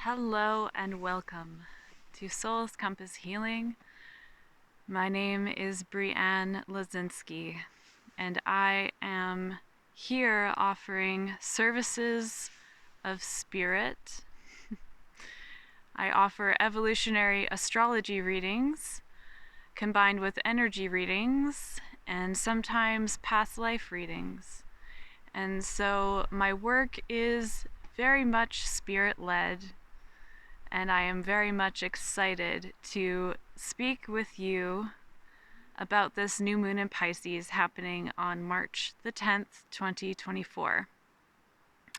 Hello and welcome to Soul's Compass Healing. My name is Brianne Lazinski, and I am here offering services of spirit. I offer evolutionary astrology readings combined with energy readings and sometimes past life readings. And so my work is very much spirit-led, and I am very much excited to speak with you about this new moon in Pisces happening on March the 10th, 2024.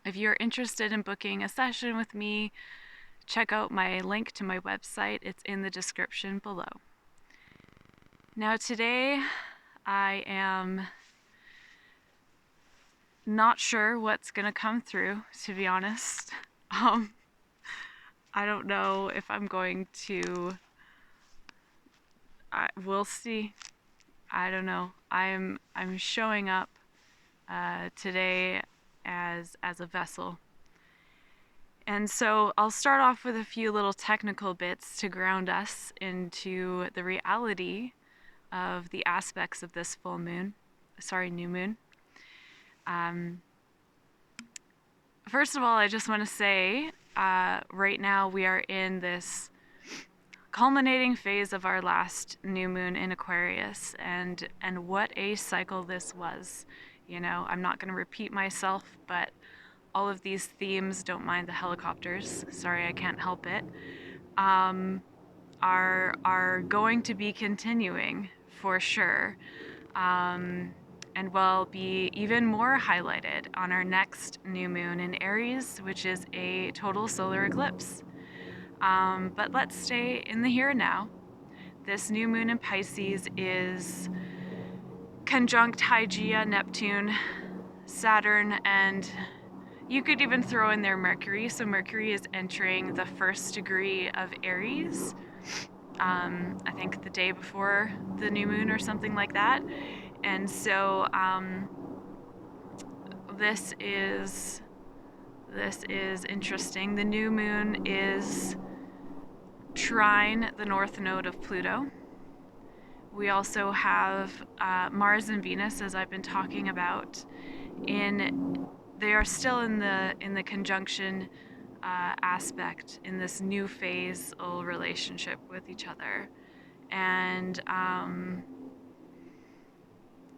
If you're interested in booking a session with me, check out my link to my website. It's in the description below. Now today, I am not sure what's going to come through, to be honest. I don't know if I'm going to. We'll see. I don't know. I'm showing up today as a vessel, and so I'll start off with a few little technical bits to ground us into the reality of the aspects of this new moon. First of all, I just want to say, right now we are in this culminating phase of our last new moon in Aquarius, and what a cycle this was. You know, I'm not going to repeat myself, but all of these themes, don't mind the helicopters, sorry, I can't help it, are going to be continuing for sure, and will be even more highlighted on our next new moon in Aries, which is a total solar eclipse. But let's stay in the here and now. This new moon in Pisces is conjunct Hygeia, Neptune, Saturn, and you could even throw in there Mercury. So Mercury is entering the first degree of Aries, I think the day before the new moon or something like that. And so this is interesting. The new moon is trine the north node of Pluto. We also have Mars and Venus, as I've been talking about. They are still in the conjunction aspect in this new phase-al relationship with each other, and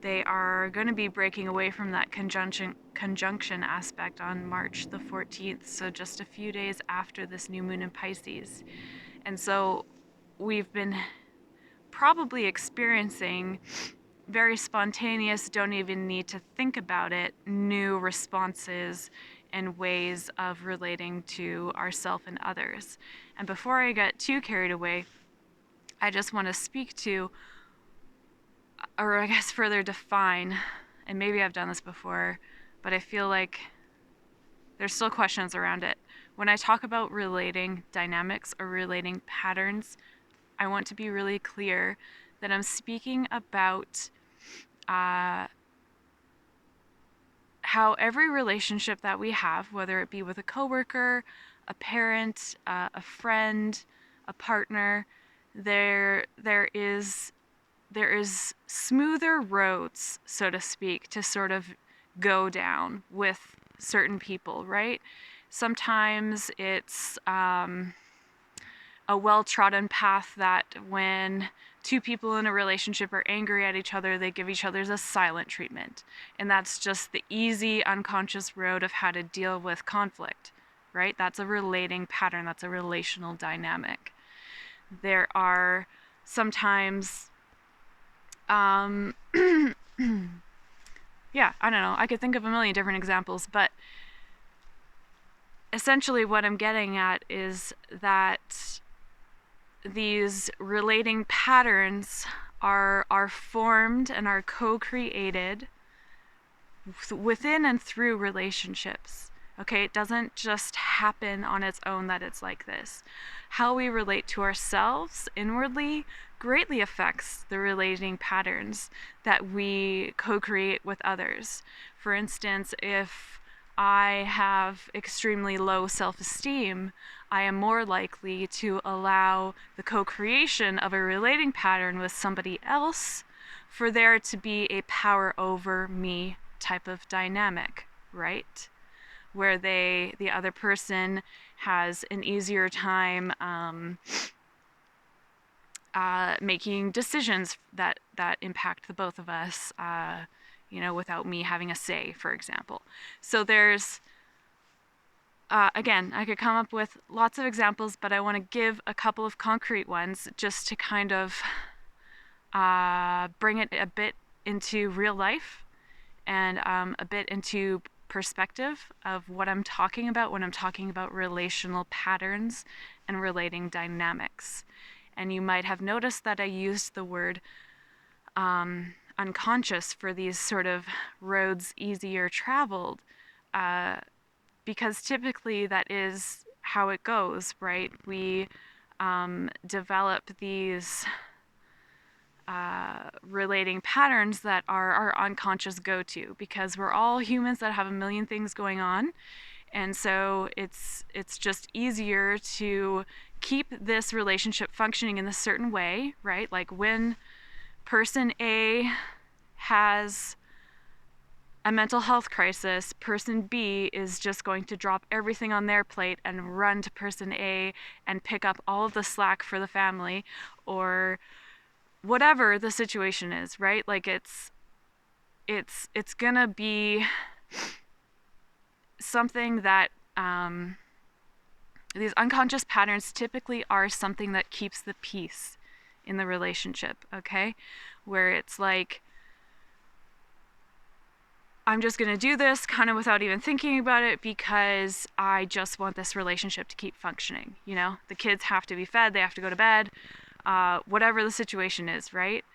they are going to be breaking away from that conjunction aspect on March the 14th, so just a few days after this new moon in Pisces. And so we've been probably experiencing very spontaneous, don't even need to think about it, new responses and ways of relating to ourselves and others. And before I get too carried away, I just want to speak to, or I guess further define, and maybe I've done this before, but I feel like there's still questions around it. When I talk about relating dynamics or relating patterns, I want to be really clear that I'm speaking about how every relationship that we have, whether it be with a coworker, a parent, a friend, a partner, there is smoother roads, so to speak, to sort of go down with certain people, right? Sometimes it's a well-trodden path that when two people in a relationship are angry at each other, they give each other a silent treatment. And that's just the easy, unconscious road of how to deal with conflict, right? That's a relating pattern. That's a relational dynamic. There are sometimes, yeah, I don't know. I could think of a million different examples, but essentially what I'm getting at is that these relating patterns are formed and are co-created within and through relationships. Okay, it doesn't just happen on its own that it's like this. How we relate to ourselves inwardly greatly affects the relating patterns that we co-create with others. For instance, if I have extremely low self-esteem, I am more likely to allow the co-creation of a relating pattern with somebody else for there to be a power over me type of dynamic, right? Where the other person has an easier time making decisions that impact the both of us, without me having a say, for example. So there's, again, I could come up with lots of examples, but I want to give a couple of concrete ones just to kind of bring it a bit into real life and a bit into perspective of what I'm talking about when I'm talking about relational patterns and relating dynamics. And you might have noticed that I used the word unconscious for these sort of roads easier traveled, because typically that is how it goes, right? We develop these relating patterns that are our unconscious go-to, because we're all humans that have a million things going on. And so it's just easier to keep this relationship functioning in a certain way, right? Like when person A has a mental health crisis, person B is just going to drop everything on their plate and run to person A and pick up all of the slack for the family, or whatever the situation is, right? Like it's gonna be something that these unconscious patterns typically are something that keeps the peace in the relationship, okay? Where it's like, I'm just going to do this kind of without even thinking about it because I just want this relationship to keep functioning, you know? The kids have to be fed, they have to go to bed, whatever the situation is, right?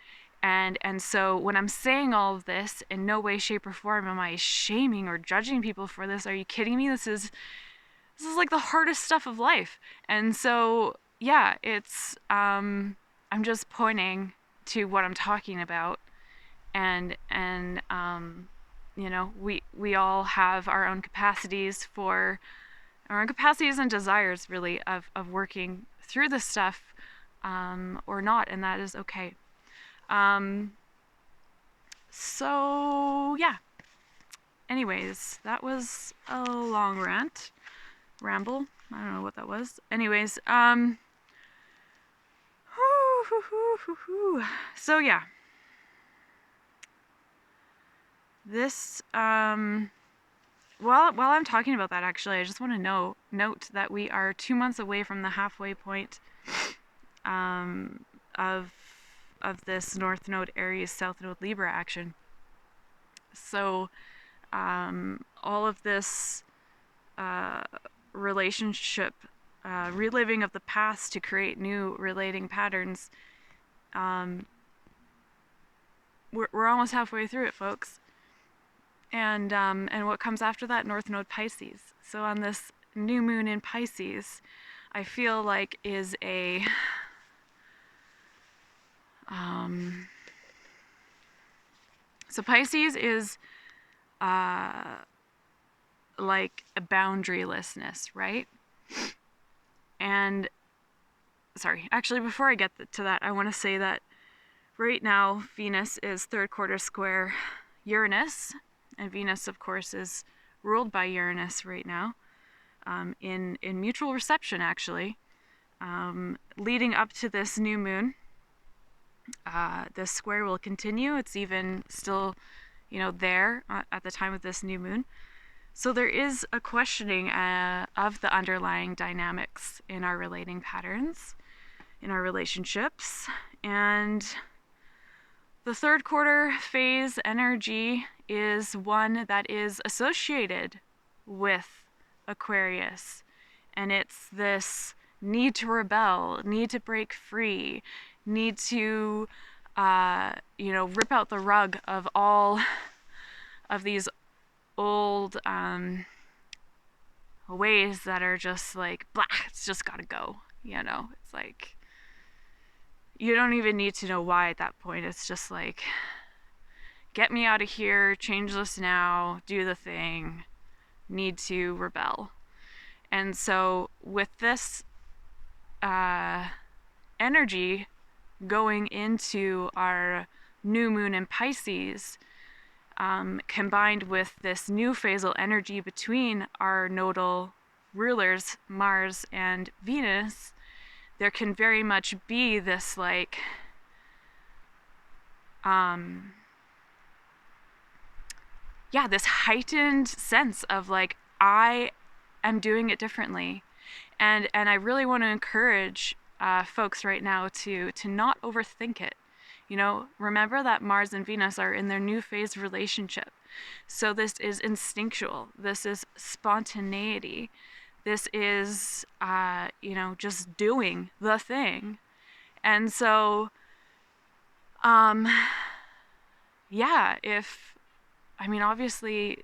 And so when I'm saying all of this, in no way, shape, or form am I shaming or judging people for this. Are you kidding me? This is like the hardest stuff of life. And so, yeah, it's, I'm just pointing to what I'm talking about. And we all have our own capacities and desires, really, of working through this stuff, or not, and that is okay. So yeah. Anyways, that was a long ramble. I don't know what that was. Anyways, so yeah. This, while I'm talking about that, actually, I just want to note that we are 2 months away from the halfway point of this North Node Aries, South Node Libra action. So all of this relationship, reliving of the past to create new relating patterns, we're almost halfway through it, folks. And what comes after that? North Node Pisces. So on this new moon in Pisces, I feel like is a so Pisces is like a boundarylessness, right? And sorry, actually, before I get to that, I want to say that right now Venus is third quarter square Uranus, and Venus, of course, is ruled by Uranus right now, in mutual reception, actually, leading up to this new moon. This square will continue. It's even still, there at the time of this new moon. So there is a questioning of the underlying dynamics in our relating patterns, in our relationships, and the third quarter phase energy is one that is associated with Aquarius, and it's this need to rebel, need to break free, need to rip out the rug of all of these old ways that are just like, blah, it's just gotta go, it's like, you don't even need to know why at that point. It's just like, get me out of here, change this now, do the thing, need to rebel. And so with this energy going into our new moon in Pisces, combined with this new phasal energy between our nodal rulers, Mars and Venus, there can very much be this like this heightened sense of like, I am doing it differently. And I really want to encourage folks right now to not overthink it. You know, remember that Mars and Venus are in their new phase relationship. So this is instinctual. This is spontaneity. This is, just doing the thing. And so, obviously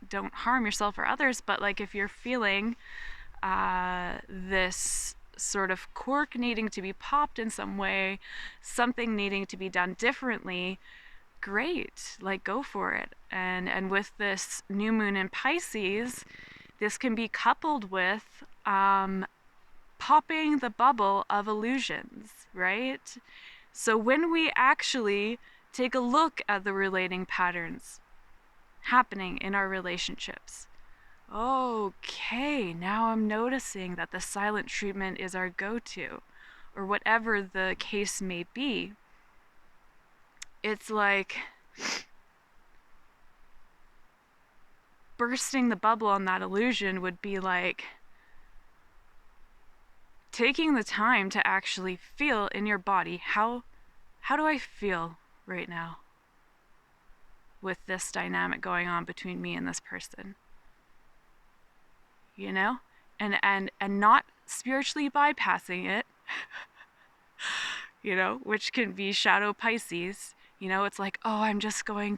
don't harm yourself or others, but like if you're feeling this sort of cork needing to be popped in some way, something needing to be done differently, great, like go for it. And with this new moon in Pisces, this can be coupled with popping the bubble of illusions, right? So when we actually take a look at the relating patterns happening in our relationships, okay, now I'm noticing that the silent treatment is our go-to, or whatever the case may be. It's like bursting the bubble on that illusion would be like taking the time to actually feel in your body, how do I feel right now with this dynamic going on between me and this person? You know? And not spiritually bypassing it, you know, which can be shadow Pisces. You know, it's like, oh, I'm just gonna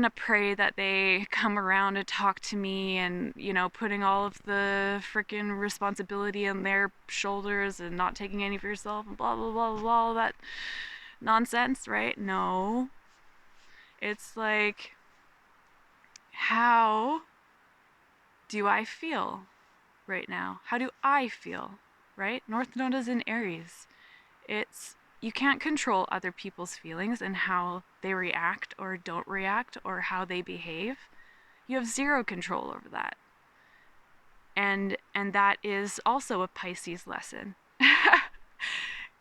pray that they come around and talk to me, and, you know, putting all of the freaking responsibility on their shoulders and not taking any for yourself and blah, blah, blah, blah, all that nonsense, right? No. It's like, how do I feel right now? How do I feel, right? North Node is in Aries. You can't control other people's feelings and how they react or don't react or how they behave. You have zero control over that. And that is also a Pisces lesson.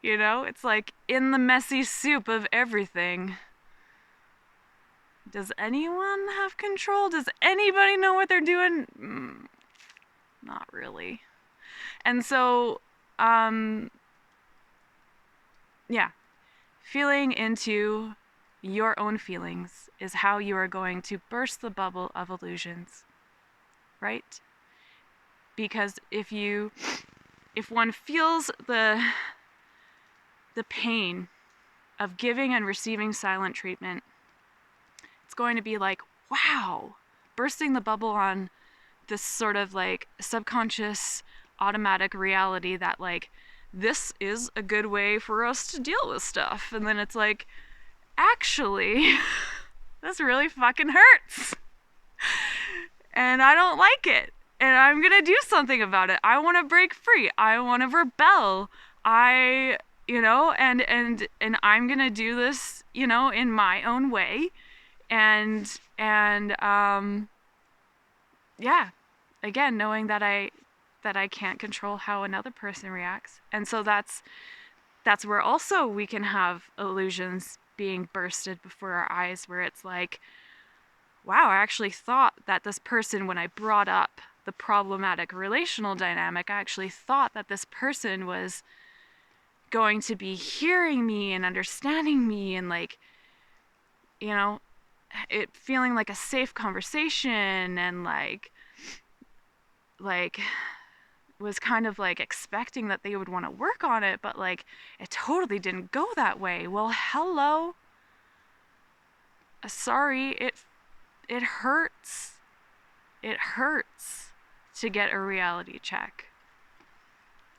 You know, it's like in the messy soup of everything. Does anyone have control? Does anybody know what they're doing? Not really. And so, feeling into your own feelings is how you are going to burst the bubble of illusions, right? Because if one feels the pain of giving and receiving silent treatment, it's going to be like, wow, bursting the bubble on this sort of like subconscious automatic reality that like, this is a good way for us to deal with stuff. And then it's like, actually, this really fucking hurts. And I don't like it. And I'm going to do something about it. I want to break free. I want to rebel. And I'm going to do this, you know, in my own way. And again, knowing that I can't control how another person reacts. And so that's where also we can have illusions being bursted before our eyes, where it's like, wow, I actually thought that this person, when I brought up the problematic relational dynamic, I actually thought that this person was going to be hearing me and understanding me and like, you know, it feeling like a safe conversation, and like was kind of like expecting that they would want to work on it, but like it totally didn't go that way. Well, hello. Sorry, it hurts. It hurts to get a reality check.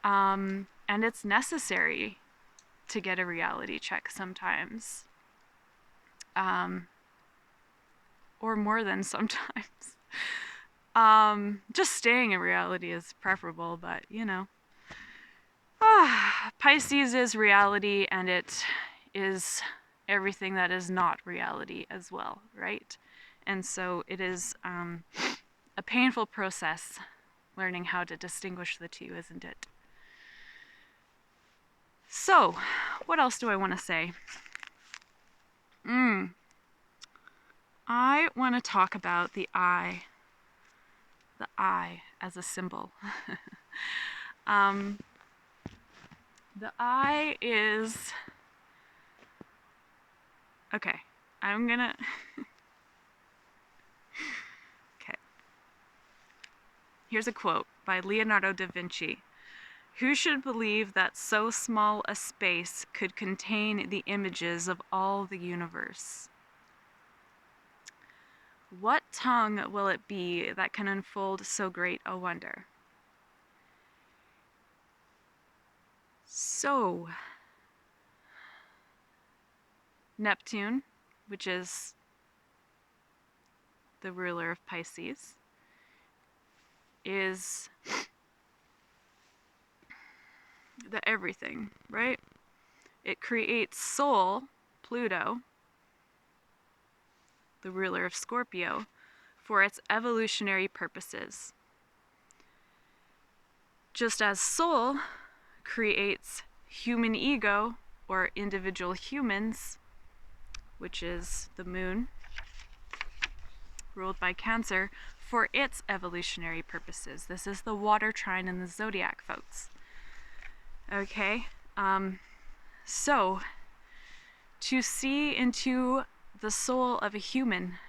And it's necessary to get a reality check sometimes. Or more than sometimes. Just staying in reality is preferable, but Pisces is reality, and it is everything that is not reality as well, right? And so it is a painful process learning how to distinguish the two, isn't it? So, what else do I want to say? I want to talk about the eye as a symbol. The eye is... Okay, I'm gonna... Okay. Here's a quote by Leonardo da Vinci. "Who should believe that so small a space could contain the images of all the universe? What tongue will it be that can unfold so great a wonder?" So, Neptune, which is the ruler of Pisces, is the everything, right? It creates Sol, Pluto, the ruler of Scorpio, for its evolutionary purposes. Just as Sol creates human ego, or individual humans, which is the moon, ruled by Cancer, for its evolutionary purposes. This is the water trine in the zodiac, folks. Okay, so to see into the soul of a human,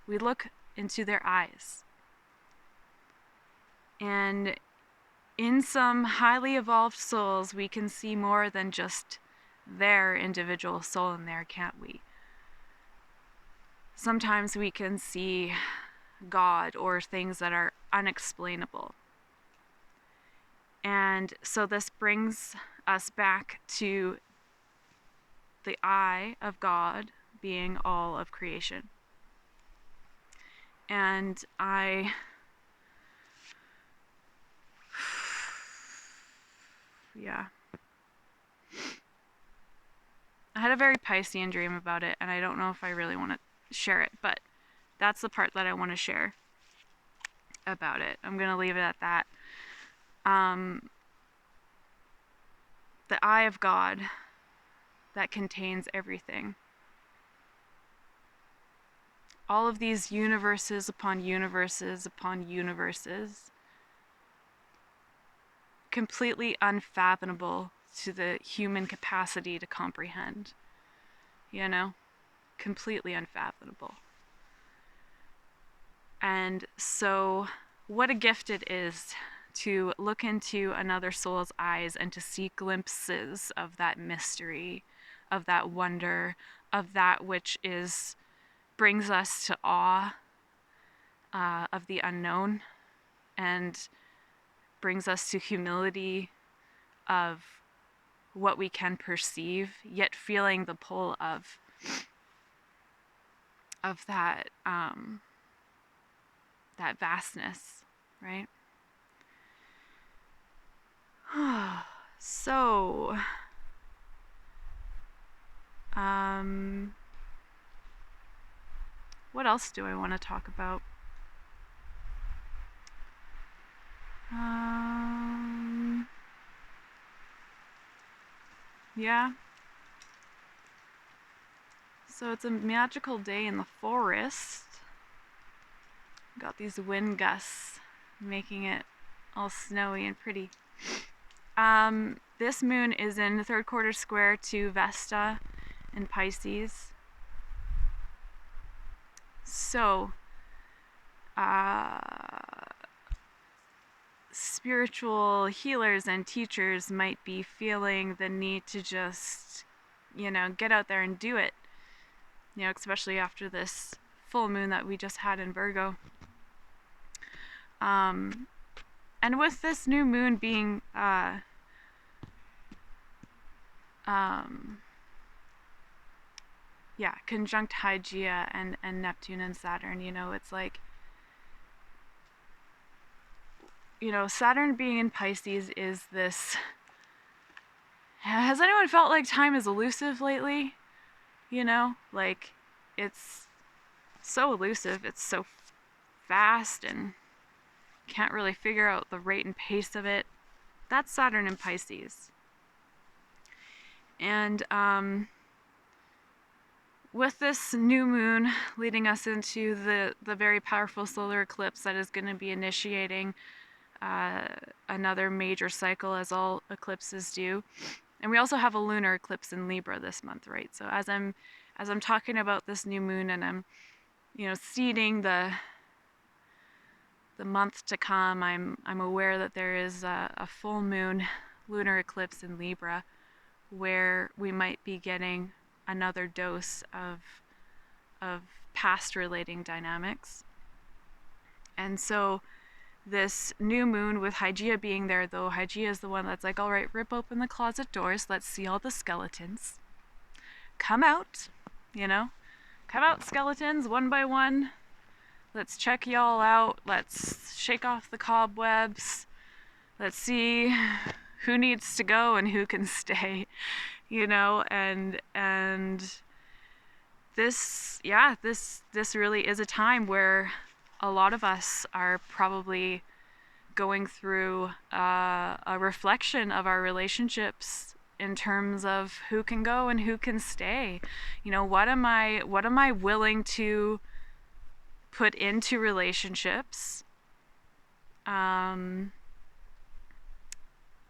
we look into their eyes. And in some highly evolved souls, we can see more than just their individual soul in there, can't we? Sometimes we can see God or things that are unexplainable. And so this brings us back to the eye of God being all of creation. And I had a very Piscean dream about it, and I don't know if I really want to share it, but that's the part that I want to share about it. I'm going to leave it at that. The eye of God that contains everything. All of these universes upon universes upon universes, completely unfathomable to the human capacity to comprehend. Completely unfathomable. And so, what a gift it is to look into another soul's eyes and to see glimpses of that mystery, of that wonder, of that which brings us to awe of the unknown, and brings us to humility of what we can perceive, yet feeling the pull of that that vastness, right? So, what else do I want to talk about? Yeah. So it's a magical day in the forest. Got these wind gusts making it all snowy and pretty. This moon is in the third quarter square to Vesta in Pisces. So, spiritual healers and teachers might be feeling the need to just, get out there and do it. Especially after this full moon that we just had in Virgo. And with this new moon being conjunct Hygeia and Neptune and Saturn, it's like Saturn being in Pisces is this. Has anyone felt like time is elusive lately? Like it's so elusive, it's so fast and can't really figure out the rate and pace of it. That's Saturn in Pisces. And with this new moon leading us into the very powerful solar eclipse that is going to be initiating another major cycle, as all eclipses do. And we also have a lunar eclipse in Libra this month, right? So as I'm talking about this new moon and I'm seeding the month to come, I'm aware that there is a full moon lunar eclipse in Libra where we might be getting another dose of past relating dynamics. And so this new moon with Hygeia being there, though Hygeia is the one that's like, all right, rip open the closet doors, let's see all the skeletons. Come out, come out, skeletons, one by one. Let's check y'all out. Let's shake off the cobwebs. Let's see who needs to go and who can stay, and this really is a time where a lot of us are probably going through a reflection of our relationships in terms of who can go and who can stay. What am I willing to put into relationships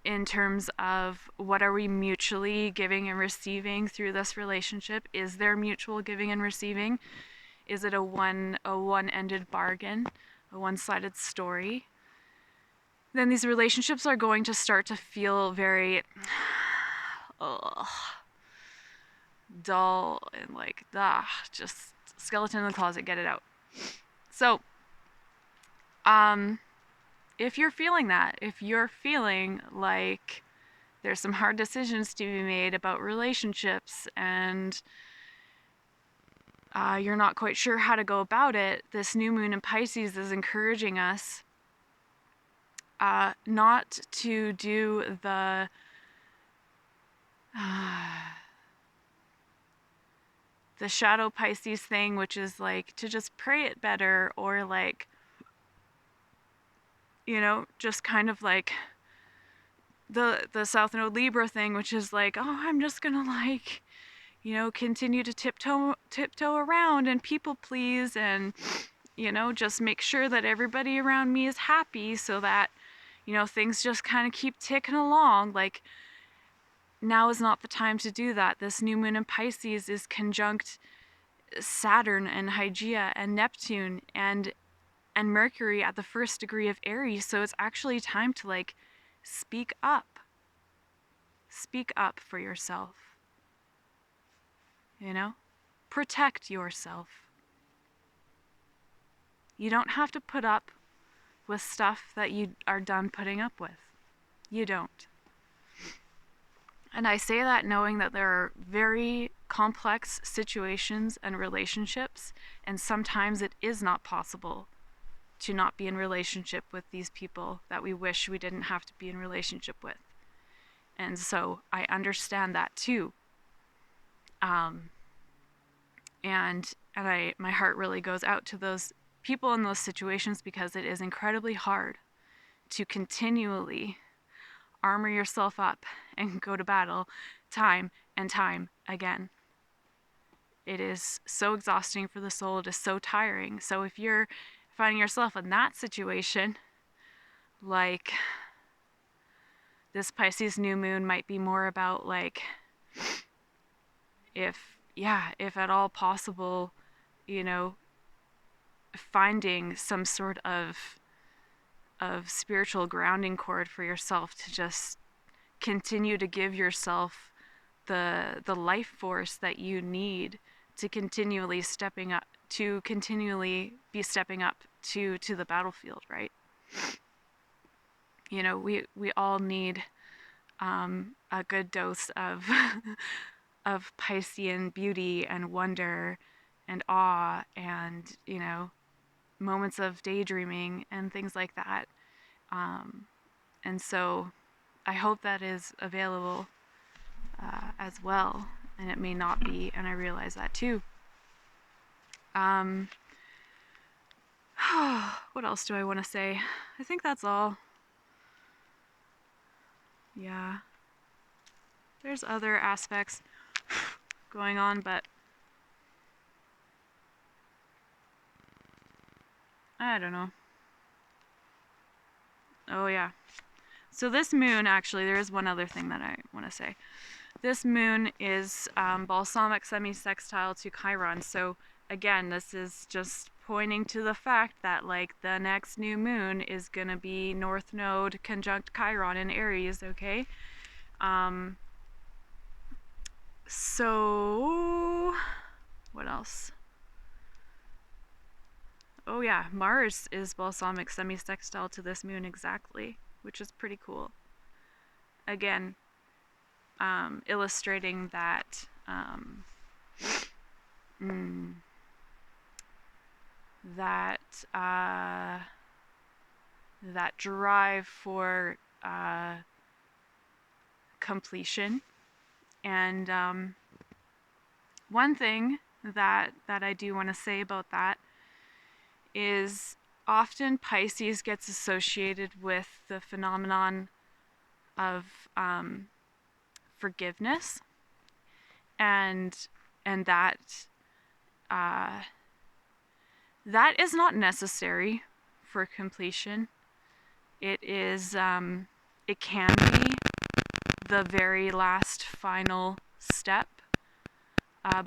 in terms of what are we mutually giving and receiving through this relationship? Is there mutual giving and receiving? Is it a one-ended bargain, a one-sided story? Then these relationships are going to start to feel very dull and like, just skeleton in the closet, get it out. So, if you're feeling that, if you're feeling like there's some hard decisions to be made about relationships and you're not quite sure how to go about it, this new moon in Pisces is encouraging us not to do the shadow Pisces thing, which is like to just pray it better, or like, just kind of like the South Node Libra thing, which is like, oh, I'm just gonna like, continue to tiptoe around and people please and, just make sure that everybody around me is happy so that, things just kind of keep ticking along. Like, now is not the time to do that. This new moon in Pisces is conjunct Saturn and Hygeia and Neptune and Mercury at the first degree of Aries. So it's actually time to like speak up. Speak up for yourself. Protect yourself. You don't have to put up with stuff that you are done putting up with. You don't. And I say that knowing that there are very complex situations and relationships, and sometimes it is not possible to not be in relationship with these people that we wish we didn't have to be in relationship with. And so I understand that too. My heart really goes out to those people in those situations, because it is incredibly hard to continually armor yourself up and go to battle time and time again. It is so exhausting for the soul. It is so tiring. So if you're finding yourself in that situation, like this Pisces new moon might be more about like, if at all possible, finding some sort of spiritual grounding cord for yourself to just continue to give yourself the life force that you need to continually be stepping up to the battlefield, right? We all need a good dose of of Piscean beauty and wonder and awe and moments of daydreaming and things like that. And so I hope that is available as well, and it may not be, and I realize that too. What else do I want to say? I think that's all. Yeah. There's other aspects going on, but I don't know. Oh yeah. So this moon, actually, there is one other thing that I want to say. This moon is balsamic semi-sextile to Chiron. So again, this is just pointing to the fact that like the next new moon is gonna be North Node conjunct Chiron in Aries, okay? So what else? Oh yeah, Mars is balsamic semi-sextile to this moon exactly, which is pretty cool. Again, illustrating that that drive for completion. And one thing that I do want to say about that is often Pisces gets associated with the phenomenon of forgiveness, and that that is not necessary for completion. It is it can be the very last final step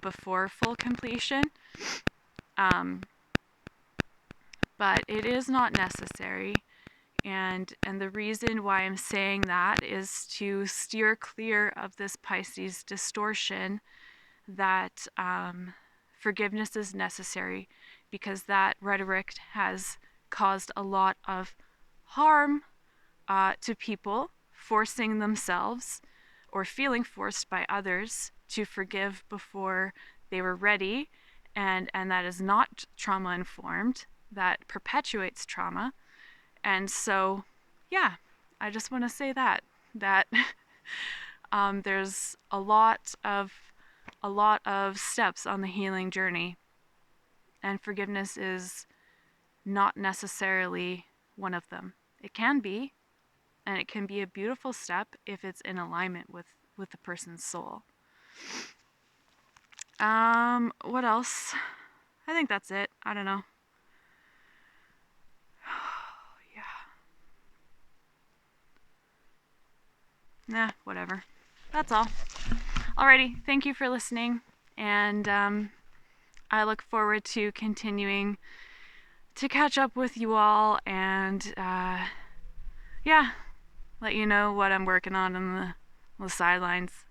before full completion, but it is not necessary. And the reason why I'm saying that is to steer clear of this Pisces distortion that forgiveness is necessary, because that rhetoric has caused a lot of harm to people, forcing themselves or feeling forced by others to forgive before they were ready, and that is not trauma informed. That perpetuates trauma. And so, yeah, I just want to say that there's a lot of steps on the healing journey, and forgiveness is not necessarily one of them. It can be, and it can be a beautiful step if it's in alignment with the person's soul. What else? I think that's it. I don't know. Nah, whatever. That's all. Alrighty, thank you for listening, and I look forward to continuing to catch up with you all, and yeah, let you know what I'm working on the sidelines.